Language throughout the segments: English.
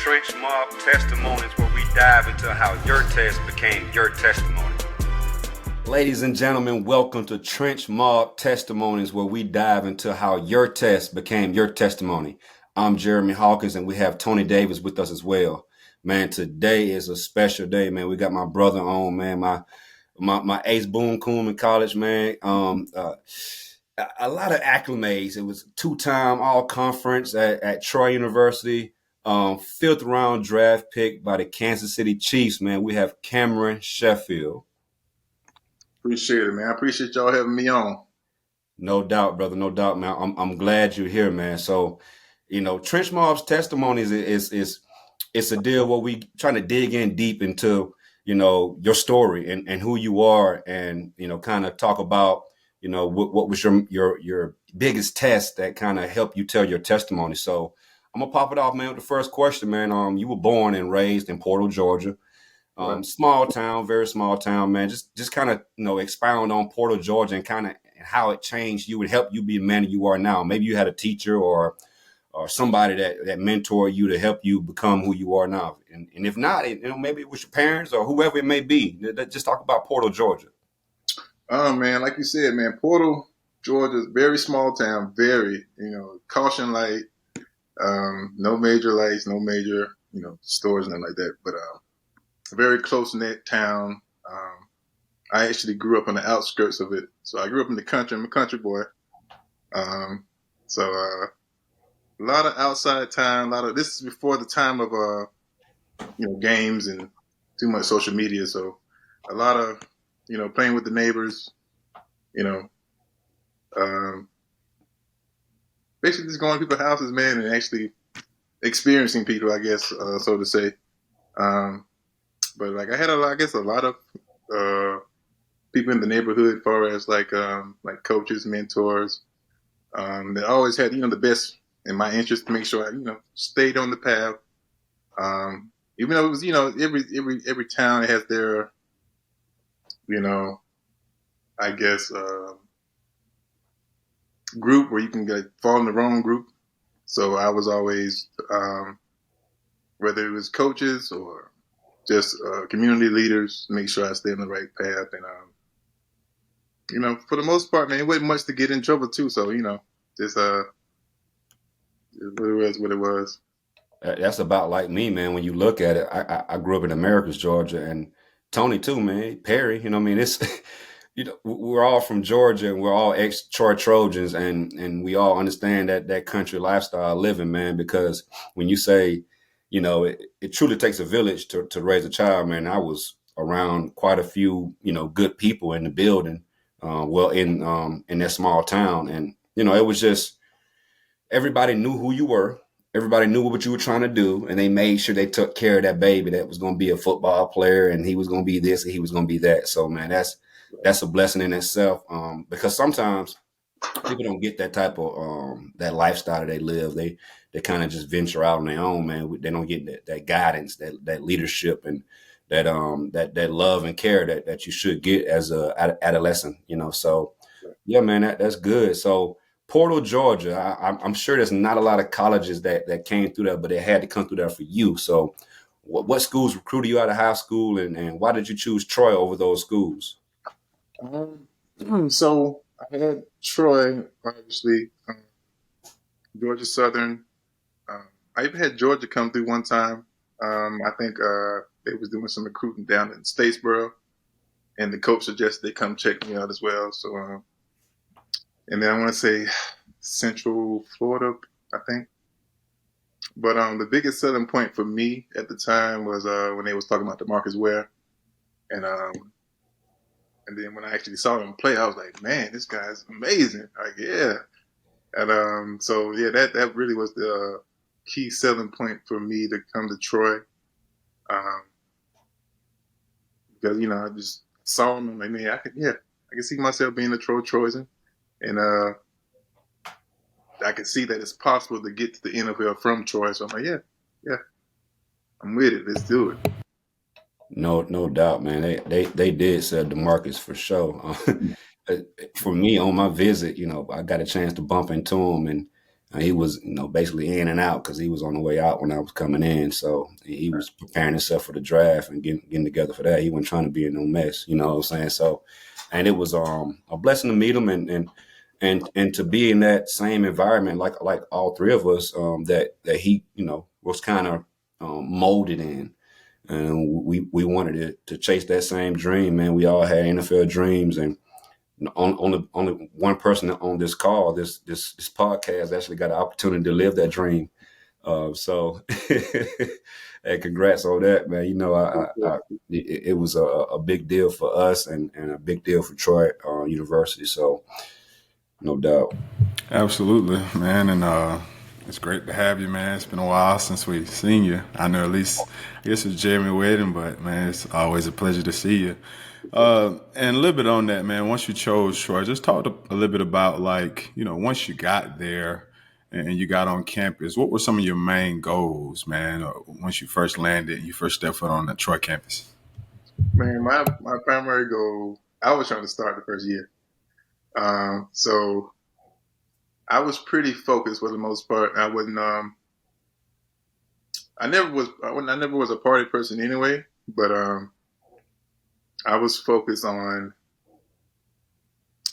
TrenchMob Testimonies, where we dive into how your test became your testimony. Ladies and gentlemen, welcome to TrenchMob Testimonies, where we dive into how your test became your testimony. I'm Jeremy Hawkins, and we have Tony Davis with us as well. Man, today is a special day, man. We got my brother on, man, my ace boom coon in college, man. A lot of acclimates. It was two-time all-conference at Troy University. Fifth round draft pick by the Kansas City Chiefs, man. We have Cameron Sheffield. Appreciate it, man. I appreciate y'all having me on. No doubt, brother. No doubt, man. I'm glad you're here, man. So, TrenchMob's Testimonies is it's a deal where we trying to dig in deep into, your story and who you are, and, kind of talk about, what was your biggest test that kind of helped you tell your testimony. So I'm gonna pop it off, man, with the first question, man. You were born and raised in Portal, Georgia. Right. Small town, very small town, man. Just kind of, expound on Portal, Georgia, and kind of how it changed you and helped you be the man you are now. Maybe you had a teacher or somebody that mentored you to help you become who you are now. And if not, maybe it was your parents or whoever it may be. Just talk about Portal, Georgia. Oh, man, like you said, man, Portal, Georgia is very small town, very, caution light, no major lights, no major, stores, nothing like that. But a very close-knit town. I actually grew up on the outskirts of it. So I grew up in the country. I'm a country boy. So a lot of outside time, this is before the time of, games and too much social media. So a lot of, playing with the neighbors, basically just going to people's houses, man, and actually experiencing people, I guess, so to say. But like I had a lot of people in the neighborhood, as far as like coaches, mentors, that always had, the best in my interest to make sure I, stayed on the path. Even though it was, every town has their, I guess, group where you can fall in the wrong group. So I was always, whether it was coaches or just community leaders, make sure I stay on the right path. And, for the most part, man, it wasn't much to get in trouble too. So, just what it was. That's about like me, man. When you look at it, I grew up in Americus, Georgia, and Tony too, man. Perry, it's, we're all from Georgia, and we're all ex-Troy Trojans, and we all understand that country lifestyle living, man. Because when you say, it truly takes a village to raise a child, man. I was around quite a few, good people in the building, in that small town, and it was just everybody knew who you were. Everybody knew what you were trying to do, and they made sure they took care of that baby that was going to be a football player, and he was going to be this, and he was going to be that. So, man, that's a blessing in itself, because sometimes people don't get that type of that lifestyle that they live. They kind of just venture out on their own, man. They don't get that guidance, that leadership, and that love and care that you should get as a adolescent. So, yeah, man, that's good. So, Portal, Georgia, I'm sure there's not a lot of colleges that came through there, but they had to come through there for you. So what schools recruited you out of high school, and why did you choose Troy over those schools? So I had Troy, obviously, Georgia Southern. I even had Georgia come through one time. I think they was doing some recruiting down in Statesboro, and the coach suggested they come check me out as well. So, and then I want to say Central Florida, I think. But the biggest selling point for me at the time was when they was talking about DeMarcus Ware. And then when I actually saw him play, I was like, man, this guy's amazing. Like, yeah. And so, yeah, that really was the key selling point for me to come to Troy. Because, I just saw him and like, man, I could see myself being a Trojan. And I could see that it's possible to get to the NFL from Troy. So I'm like, yeah, I'm with it. Let's do it. No doubt, man. They did sell DeMarcus for sure. For me, on my visit, I got a chance to bump into him, and He was, basically in and out because he was on the way out when I was coming in. So he was preparing himself for the draft and getting together for that. He wasn't trying to be in no mess, you know what I'm saying? So, and it was a blessing to meet him and to be in that same environment, like all three of us, that he, was kind of molded in. And we wanted to chase that same dream, man. We all had NFL dreams, and only one person on this call, this podcast, actually got an opportunity to live that dream. So, and congrats on that, man. It was a big deal for us and a big deal for Troy University. So, no doubt. Absolutely, man, and it's great to have you, man. It's been a while since we've seen you. I know at least I guess it's Jeremy wedding, but man, it's always a pleasure to see you. And a little bit on that, man. Once you chose Troy, just talk a little bit about like once you got there and you got on campus, what were some of your main goals, man? Once you first landed, and you first stepped foot on the Troy campus. Man, my primary goal, I was trying to start the first year. So I was pretty focused for the most part. I wasn't. I never was a party person anyway. But I was focused on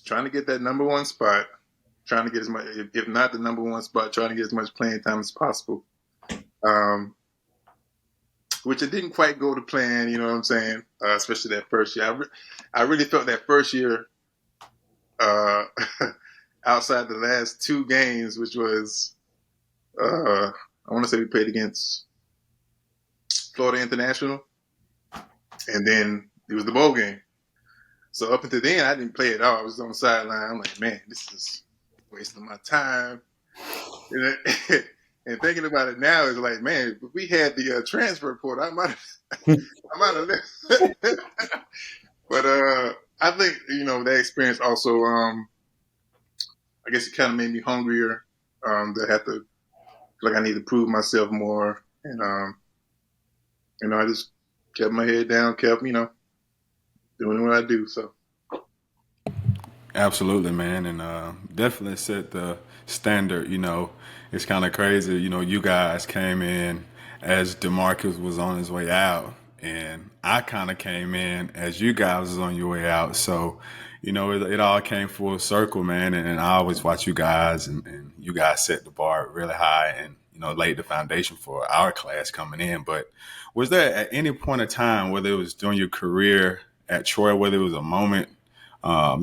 trying to get that number one spot, trying to get as much, if not the number one spot, trying to get as much playing time as possible. Um, which it didn't quite go to plan. You know what I'm saying? Especially that first year. I really felt that first year. Uh, outside the last two games, which was, I want to say we played against Florida International, and then it was the bowl game. So up until then, I didn't play at all. I was on the sideline. I'm like, man, this is wasting my time. And thinking about it now is like, man, if we had the transfer portal, I might have left. But I think that experience also, I guess it kind of made me hungrier. To have to, like, I need to prove myself more, and I just kept my head down, kept doing what I do. So Absolutely, man, and definitely set the standard. It's kind of crazy. You guys came in as DeMarcus was on his way out, and I kind of came in as you guys was on your way out. So, it all came full circle, man. And I always watch you guys, and you guys set the bar really high, and laid the foundation for our class coming in. But was there at any point in time, whether it was during your career at Troy, whether it was a moment, a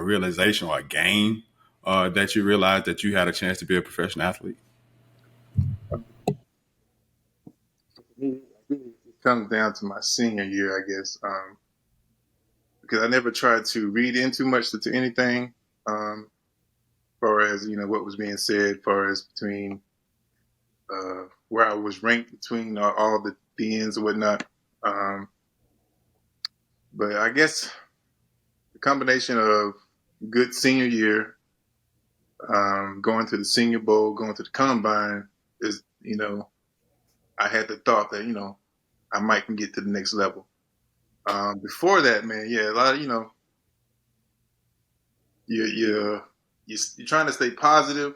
realization or a game that you realized that you had a chance to be a professional athlete? it comes down to my senior year, I guess, because I never tried to read in too much to anything, as far as what was being said, as far as between where I was ranked between all the DNs and whatnot. Um, but I guess the combination of good senior year, going to the Senior Bowl, going to the Combine, is I had the thought that I might can get to the next level. Before that, man, yeah, a lot of you're trying to stay positive,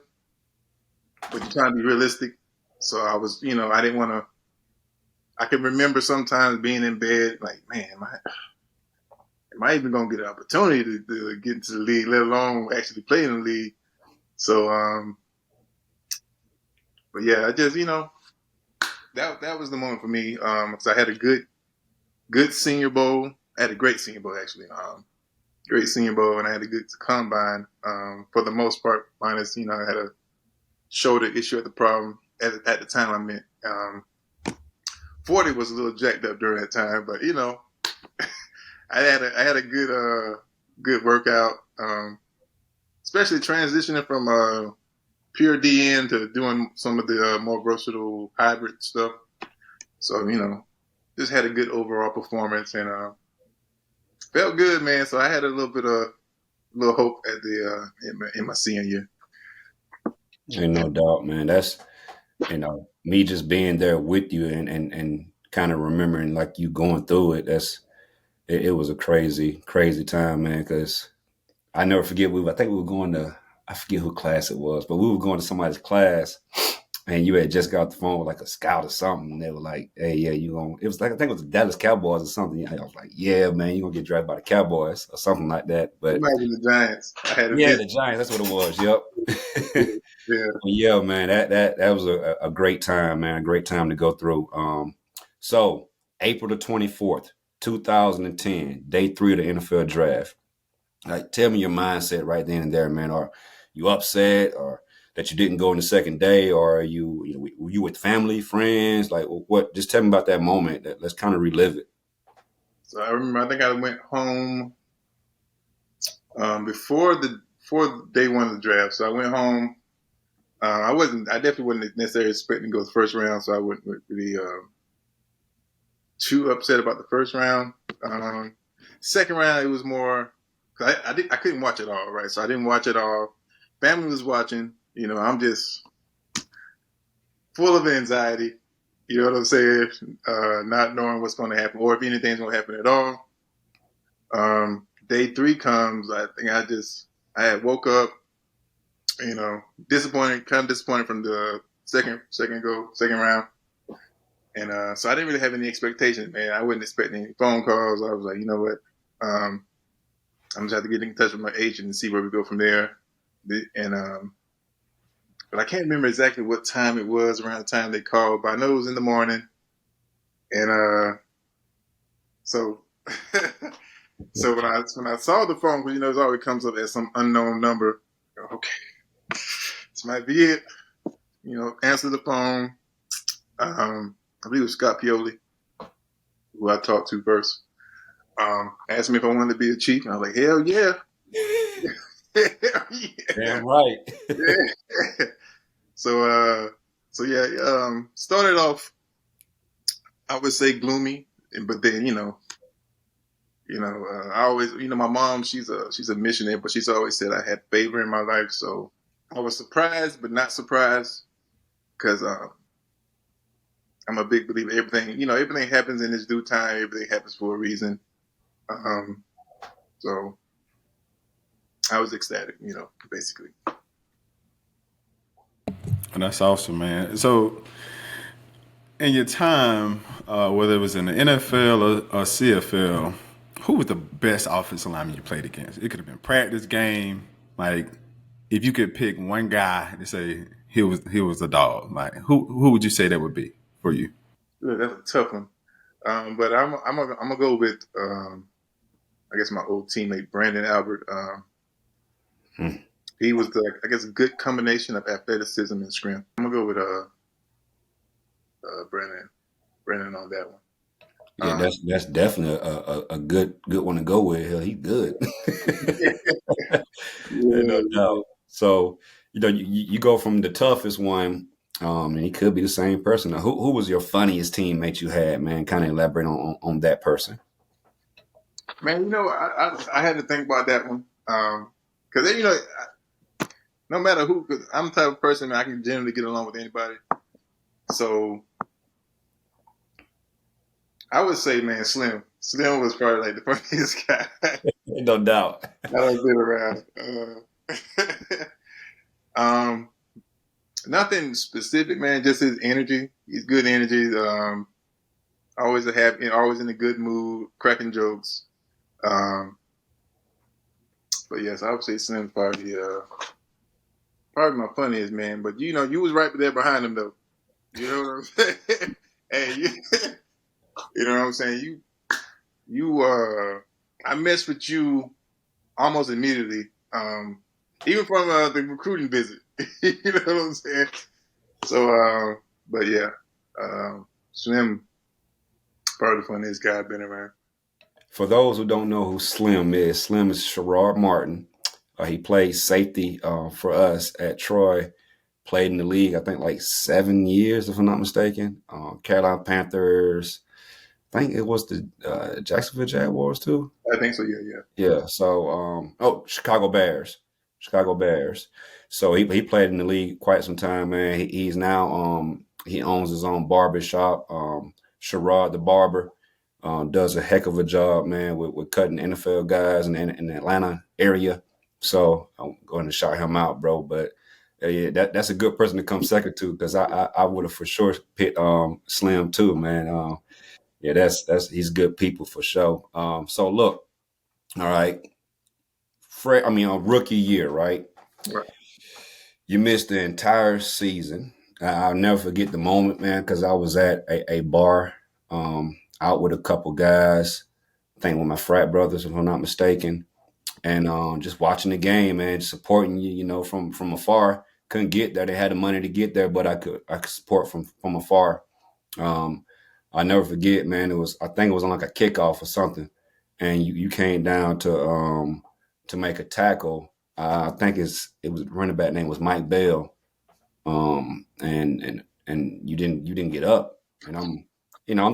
but you're trying to be realistic. So I was, I didn't want to. I can remember sometimes being in bed, like, man, am I even gonna get an opportunity to get into the league, let alone actually play in the league? So, but yeah, I just, that was the moment for me, because I had a good Senior Bowl. I had a great Senior Bowl, actually. Great Senior Bowl, and I had a good Combine, for the most part, minus, I had a shoulder issue at the problem at the time. I meant 40 was a little jacked up during that time, but I had a good workout, especially transitioning from pure DN to doing some of the more versatile hybrid stuff. So just had a good overall performance, and felt good, man. So I had a little hope at the in my senior year. Ain't no doubt, man. That's me just being there with you and kind of remembering like you going through it. It was a crazy time, man. Because I never forget I think we were going to I forget who class it was, but we were going to somebody's class, and you had just got off the phone with like a scout or something, and they were like, "Hey, yeah, you going?" It was like, I think it was the Dallas Cowboys or something. I was like, "Yeah, man, you gonna get drafted by the Cowboys or something like that." It But might have been the Giants. I had a yeah, visit. the Giants. That's what it was. Yep. Yeah. Yeah, man, that was a great time, man. A great time to go through. So April the 24th, 2010, day 3 of the NFL draft. Like, tell me your mindset right then and there, man. Are you upset or that you didn't go in the second day, or are were you with family, friends? Like, what? Just tell me about that moment. Let's kind of relive it. So I remember, I think I went home before day one of the draft. So I went home. I definitely wasn't necessarily expecting to go the first round, so I wasn't really too upset about the first round. Second round, it was more. I couldn't watch it all, right? So I didn't watch it all. Family was watching. I'm just full of anxiety. You know what I'm saying? Not knowing what's going to happen, or if anything's going to happen at all. Day 3 comes. I think I had woke up, disappointed, kind of disappointed from the second round. And so I didn't really have any expectations, man. I wasn't expecting any phone calls. I was like, you know what? I'm just have to get in touch with my agent and see where we go from there. But I can't remember exactly what time it was around the time they called, but I know it was in the morning. And so so when I saw the phone, because it always comes up as some unknown number. Okay, this might be it. Answer the phone. I believe it was Scott Pioli, who I talked to first. Asked me if I wanted to be a Chief, and I was like, hell yeah. Hell yeah. Damn right. Yeah. So started off, I would say gloomy, but then I always, my mom, she's a missionary, but she's always said I had favor in my life, so I was surprised, but not surprised, because I'm a big believer. Everything happens in its due time. Everything happens for a reason. So I was ecstatic, basically. And that's awesome, man. So, in your time, whether it was in the NFL or CFL, who was the best offensive lineman you played against? It could have been practice, game. Like, if you could pick one guy to say he was a dog, like who would you say that would be for you? Good, that's a tough one. But I'm gonna go with I guess my old teammate Brandon Albert. He was a good combination of athleticism and strength. I'm gonna go with Brandon on that one. Yeah, that's definitely a good one to go with. Hell, he good. No doubt. So, you go from the toughest one, and he could be the same person. Now, who was your funniest teammate you had, man? Kind of elaborate on that person. Man, I had to think about that one. Because no matter who, cause I'm the type of person that I can generally get along with anybody. So I would say, man, Slim. Slim was probably like the funniest guy No doubt. that I've been around. Nothing specific, man. Just his energy. He's good energy. Always always in a good mood, cracking jokes. But yes, I would say Slim's probably my funniest, man. But you was right there behind him, though. You know what I'm saying? Hey, you know what I'm saying? I messed with you almost immediately. Even from the recruiting visit. You know what I'm saying? So, but yeah, Slim, probably the funniest guy I've been around. For those who don't know who Slim is Sherrod Martin. He played safety for us at Troy. Played in the league, I think, like 7 years, if I'm not mistaken. Carolina Panthers. I think it was the Jacksonville Jaguars too. I think so. Yeah. Yeah. So, Chicago Bears. So he played in the league quite some time, man. He's now he owns his own barber shop. Sherrod the barber does a heck of a job, man, with cutting NFL guys in the Atlanta area. So I'm going to shout him out, bro. But yeah, that's a good person to come second to, because I would have for sure picked Slim too, man. Yeah, that's he's good people for sure. So look, all right, rookie year, right? Right. You missed the entire season. I'll never forget the moment, man, because I was at a bar out with a couple guys. I think with my frat brothers, if I'm not mistaken, and just watching the game and supporting you, from afar. Couldn't get there; they had the money to get there, but I could support from afar. Um, I never forget, man. I think it was on like a kickoff or something, and you came down to make a tackle. I think it was running back name was Mike Bell, and you didn't get up, and I'm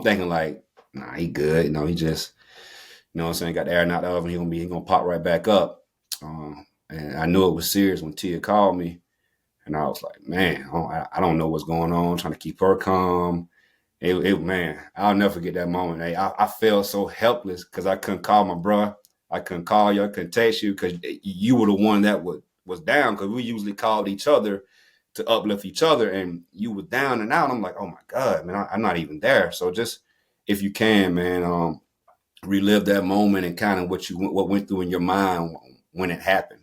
thinking like, nah, he good, he just, what I'm saying, got the air knocked out of him, he gonna pop right back up, and I knew it was serious when Tia called me, and I was like, man, I don't know what's going on, trying to keep her calm. Man, I'll never forget that moment. Hey, I felt so helpless because I couldn't call my bruh. I couldn't call you. I couldn't text you because you were the one that was down, because we usually called each other to uplift each other, and you were down and out. I'm like, oh my God, man, I'm not even there. So just, if you can, man, relive that moment and kind of what went through in your mind when it happened.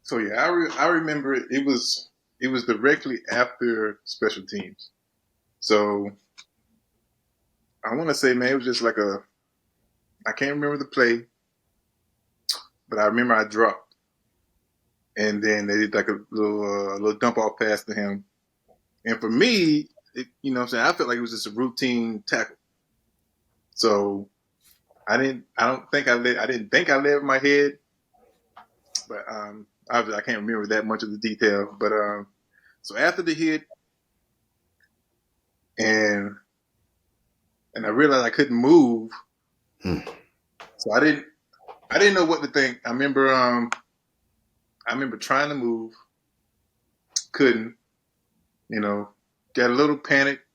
So yeah, I remember it was directly after special teams. So I want to say, man, it was just like I can't remember the play, but I remember I dropped, and then they did like a little dump off pass to him, and for me, what I'm saying, I felt like it was just a routine tackle. So I didn't think I led my head, but obviously I can't remember that much of the detail. But so after the hit, and I realized I couldn't move, so I didn't know what to think. I remember trying to move, couldn't, got a little panic,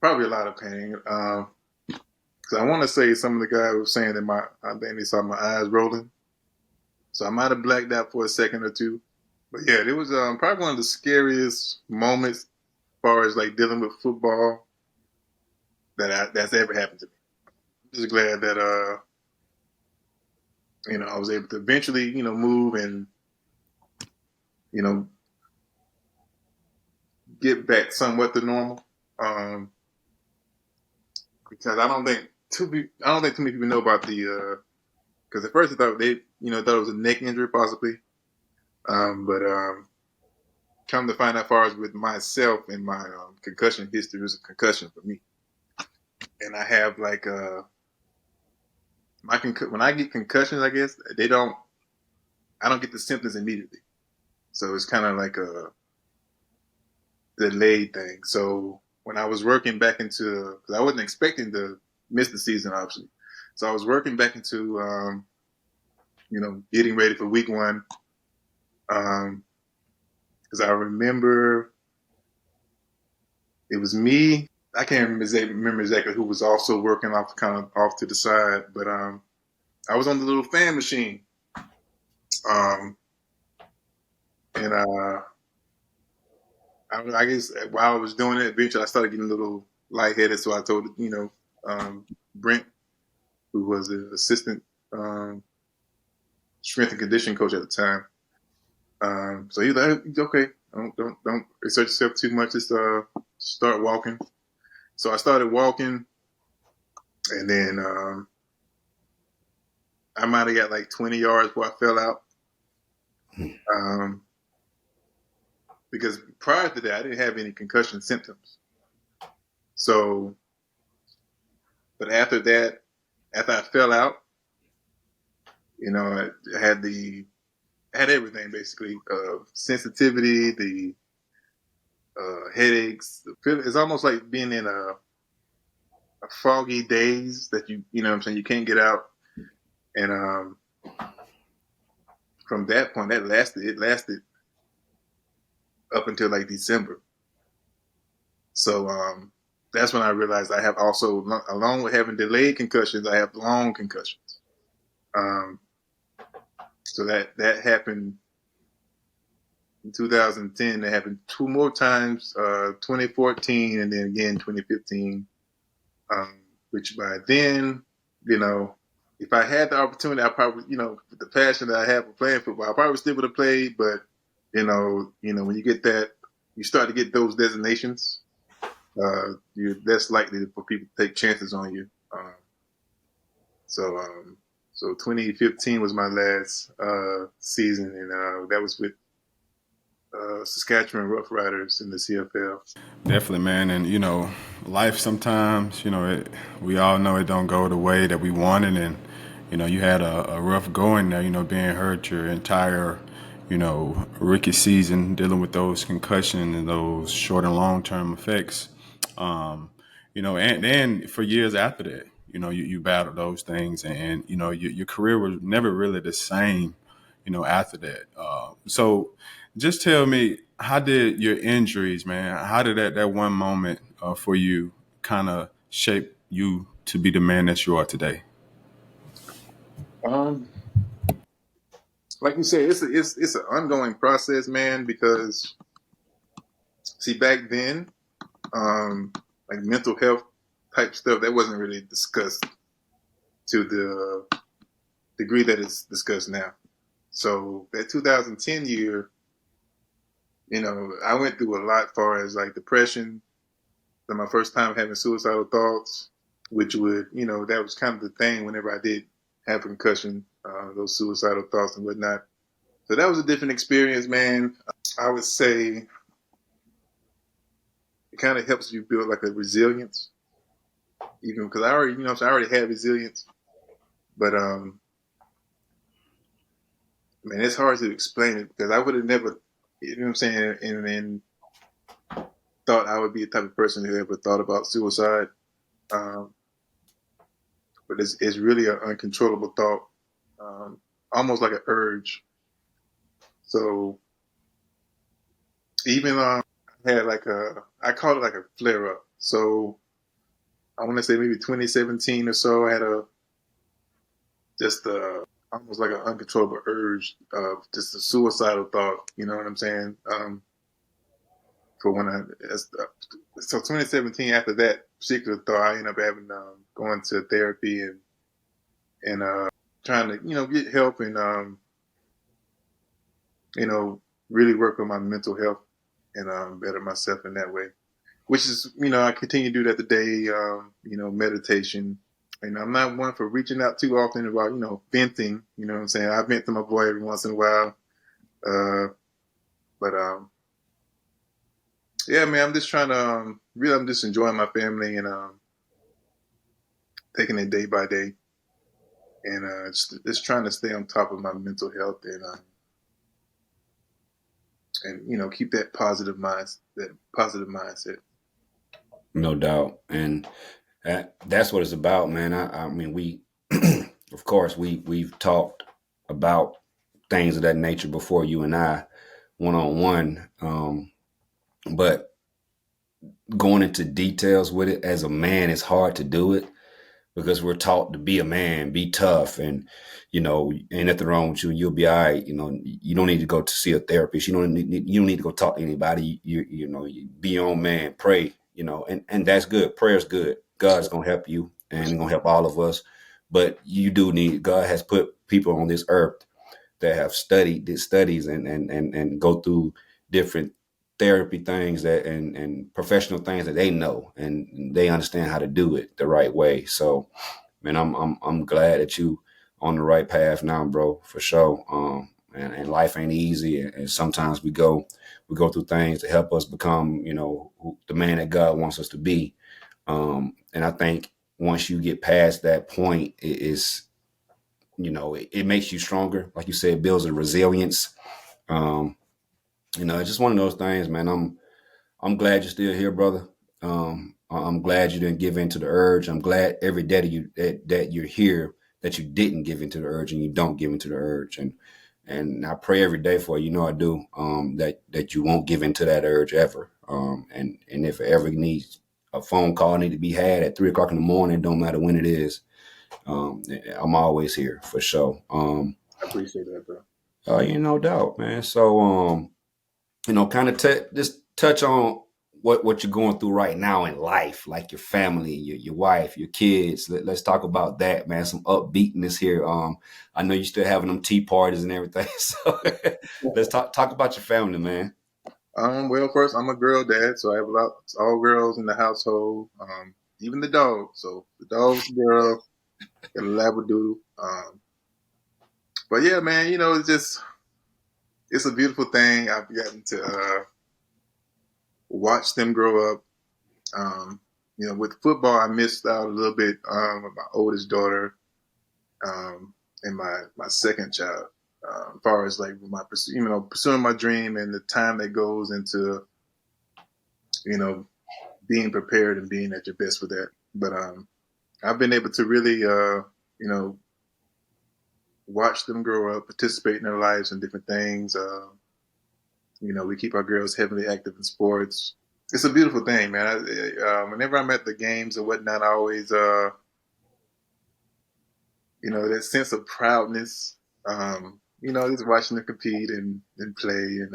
probably a lot of panic. Because I want to say some of the guys were saying that I think they saw my eyes rolling, so I might have blacked out for a second or two. But yeah, it was probably one of the scariest moments as far as like dealing with football that's ever happened to me. I'm just glad that I was able to eventually move and you know get back somewhat to normal. Because I don't think too many people know about the because at first I thought thought it was a neck injury possibly, but come to find out, as far as with myself and my concussion history, it was a concussion for me, and I have like when I get concussions, I guess I don't get the symptoms immediately, so it's kind of like a delayed thing. So when I was working back into, because I wasn't expecting to miss the season, obviously, so I was working back into getting ready for week one. Because I remember it was me. I can't remember exactly who was also working off, kind of off to the side, but I was on the little fan machine, um, and I guess while I was doing it, eventually I started getting a little lightheaded. So I told Brent, who was the assistant strength and conditioning coach at the time. So he was like, "Okay, don't exert yourself too much. Just start walking." So I started walking, and then I might have got like 20 yards before I fell out. Because prior to that, I didn't have any concussion symptoms. So, but after that, after I fell out, I had everything basically, sensitivity, the headaches. It's almost like being in a foggy daze that you know what I'm saying, you can't get out. And from that point, it lasted up until like December. So that's when I realized I have also, along with having delayed concussions, I have long concussions. So that happened in 2010. That happened 2 more times, 2014 and then again 2015. Which by then, if I had the opportunity, I probably, with the passion that I have for playing football, I probably still would have played. But when you get that, you start to get those designations. You're less likely for people to take chances on you. So, so 2015 was my last season, and that was with Saskatchewan Rough Riders in the CFL. Definitely, man. And, life sometimes, we all know it don't go the way that we wanted. And, you had a rough going there, being hurt your entire, rookie season, dealing with those concussion and those short and long-term effects. And then for years after that, you battled those things, and your career was never really the same, after that. So just tell me, how did your injuries, man, how did that one moment for you kind of shape you to be the man that you are today? Um, like you said, it's an ongoing process, man. Because see, back then, like mental health type stuff that wasn't really discussed to the degree that it's discussed now. So that 2010 year, I went through a lot as far as like depression. Then my first time having suicidal thoughts, which would, that was kind of the thing whenever I did have a concussion, those suicidal thoughts and whatnot. So that was a different experience, man. I would say it kind of helps you build like a resilience, even because I already, so I already had resilience, but man, it's hard to explain it because I would have never, what I'm saying, and thought I would be the type of person who ever thought about suicide. Um, but it's really an uncontrollable thought, almost like an urge. So even I had I call it like a flare up. So I want to say maybe 2017 or so, I had almost like an uncontrollable urge of just a suicidal thought. You know what I'm saying? For when so 2017, after that particular thought, I ended up having going to therapy and trying to get help and really work on my mental health and better myself in that way. Which is I continue to do that today. Meditation. And I'm not one for reaching out too often about venting. You know what I'm saying? I vent to my boy every once in a while. But yeah, man, I'm just trying to really, I'm just enjoying my family and taking it day by day, and just trying to stay on top of my mental health and keep that positive mindset. No doubt. And that's what it's about, man. I mean, of course, we've talked about things of that nature before, you and I, one-on-one. But going into details with it as a man, it's hard to do it because we're taught to be a man, be tough, and ain't nothing wrong with you, and you'll be all right. You don't need to go to see a therapist. You don't need to go talk to anybody. You be your own man, pray. And that's good. Prayer's good. God's gonna help you, and gonna help all of us. But you do need. God has put people on this earth that have did studies and go through different therapy things and professional things that they know and they understand how to do it the right way. So, man, I'm glad that you on the right path now, bro, for sure. And life ain't easy, and sometimes we go through things to help us become, the man that God wants us to be. And I think once you get past that point, it makes you stronger. Like you said, it builds a resilience. It's just one of those things, man. I'm glad you're still here, brother. I'm glad you didn't give in to the urge. I'm glad every day that you're here, that you didn't give in to the urge and you don't give in to the urge. And I pray every day for you. I do. That you won't give in to that urge ever. And if it ever needs a phone call need to be had at 3:00 in the morning, don't matter when it is. I'm always here for sure. I appreciate that, bro. No doubt, man. So, kind of just touch on what you're going through right now in life, like your family, your wife, your kids. Let's talk about that, man. Some upbeatness here. I know you still having them tea parties and everything. So let's talk about your family, man. Well, first, I'm a girl dad, so I have all girls in the household. Even the dog. So the dog's a girl, got a labradoodle. But yeah, man, it's a beautiful thing. I've gotten to watch them grow up. Um, with football, I missed out a little bit with my oldest daughter and my second child. As far as like pursuing my dream and the time that goes into you know being prepared and being at your best with that. But I've been able to really watch them grow up, participate in their lives and different things. We keep our girls heavily active in sports. It's a beautiful thing, man. Whenever I'm at the games and whatnot, I always, that sense of proudness. Just watching them compete and play, and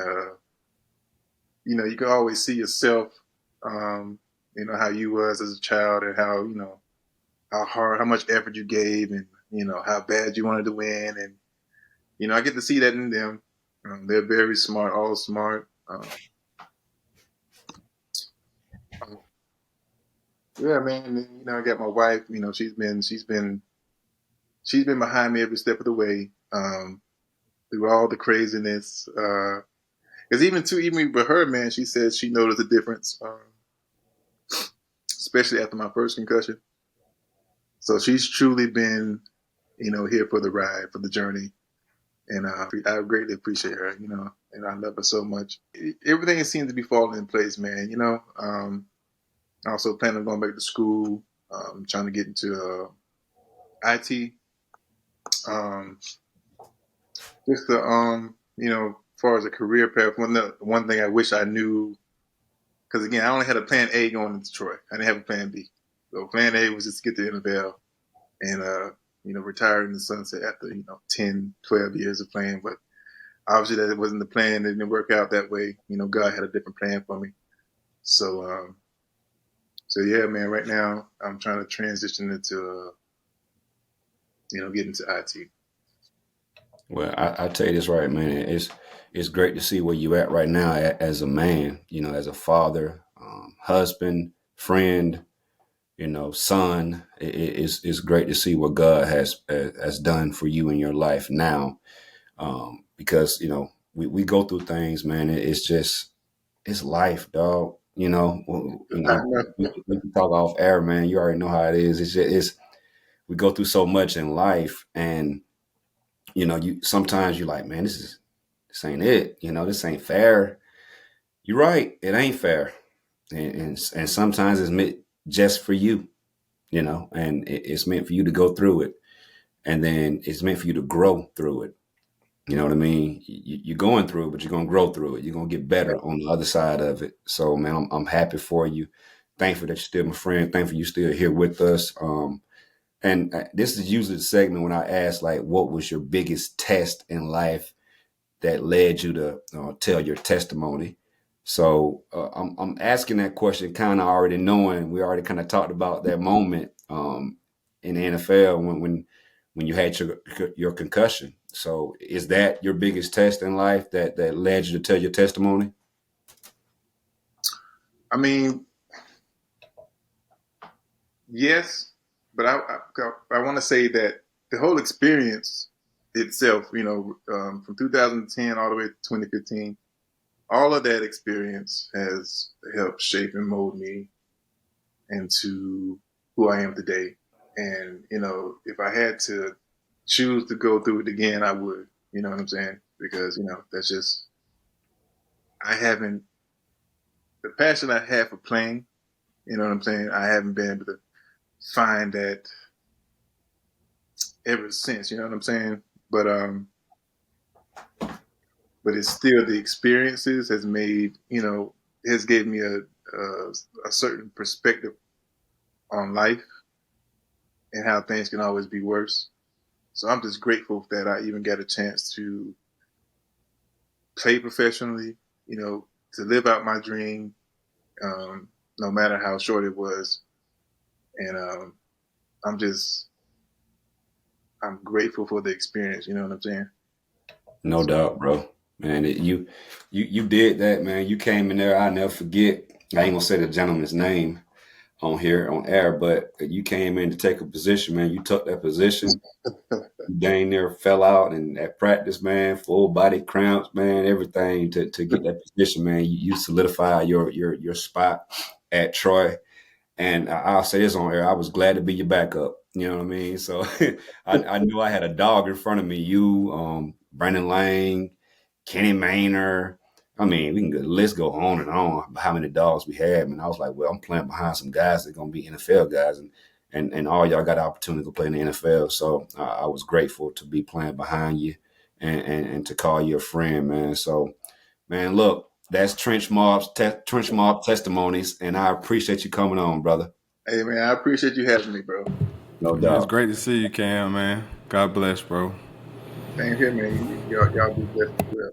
you can always see yourself. How you was as a child, and how much effort you gave, and how bad you wanted to win, and I get to see that in them. They're very smart, all smart. Yeah, man. And then, I got my wife. She's been behind me every step of the way through all the craziness. Because even with her, man, she says she noticed a difference, especially after my first concussion. So she's truly been, here for the ride, for the journey, and I greatly appreciate her. And I love her so much. Everything seems to be falling in place, man. I also plan on going back to school, trying to get into IT. Um, just the as far as a career path. One thing I wish I knew, because again, I only had a plan A going into Detroit. I didn't have a plan B. So plan A was just to get to the NFL and retire in the sunset after 10, 12 years of playing. But obviously that wasn't the plan. It didn't work out that way. God had a different plan for me. So yeah, man. Right now, I'm trying to transition into get into IT. Well, I tell you this right, man. It's great to see where you at right now as a man. As a father, husband, friend. Son. It's great to see what God has done for you in your life now. Because we go through things, man. It's life, dog. We can talk off air, man. You already know how it is. We go through so much in life, and you sometimes you're like, man, this ain't it. This ain't fair. You're right. It ain't fair, and sometimes it's meant just for you. And it's meant for you to go through it, and then it's meant for you to grow through it. You know what I mean? You're going through it, but you're gonna grow through it. You're gonna get better on the other side of it. So, man, I'm happy for you. Thankful that you're still my friend. Thankful you still here with us. And this is usually the segment when I ask, like, what was your biggest test in life that led you to tell your testimony? So I'm asking that question, kind of already knowing we already kind of talked about that moment in the NFL when you had your concussion. So is that your biggest test in life that led you to tell your testimony? I mean, yes, but I want to say that the whole experience itself, from 2010 all the way to 2015, all of that experience has helped shape and mold me into who I am today. And if I had to choose to go through it again, I would. You know what I'm saying? Because that's just I haven't the passion I have for playing. You know what I'm saying? I haven't been able to find that ever since. You know what I'm saying? But but it's still the experiences has made has gave me a certain perspective on life and how things can always be worse. So I'm just grateful that I even got a chance to play professionally, to live out my dream, no matter how short it was. And I'm just, I'm grateful for the experience. You know what I'm saying? No doubt, bro. Man, you did that, man. You came in there. I'll never forget. I ain't gonna say the gentleman's name on here on air, but you came in to take a position, man. You took that position. You dang near fell out, and at practice, man, full body cramps, man, everything to get that position, man. You solidify your spot at Troy. And I'll say this on air, I was glad to be your backup. You know what I mean? So I knew I had a dog in front of me. You, Brandon Lang, Kenny Maynor. I mean, we can list go on and on about how many dogs we had. And I was like, well, I'm playing behind some guys that are gonna be NFL guys, and all y'all got the opportunity to play in the NFL. So I was grateful to be playing behind you and to call you a friend, man. So, man, look, that's TrenchMob Testimonies, and I appreciate you coming on, brother. Hey, man, I appreciate you having me, bro. No Man, it's doubt. great to see you, Cam, man. God bless, bro. Same here, man. Y'all be blessed as well.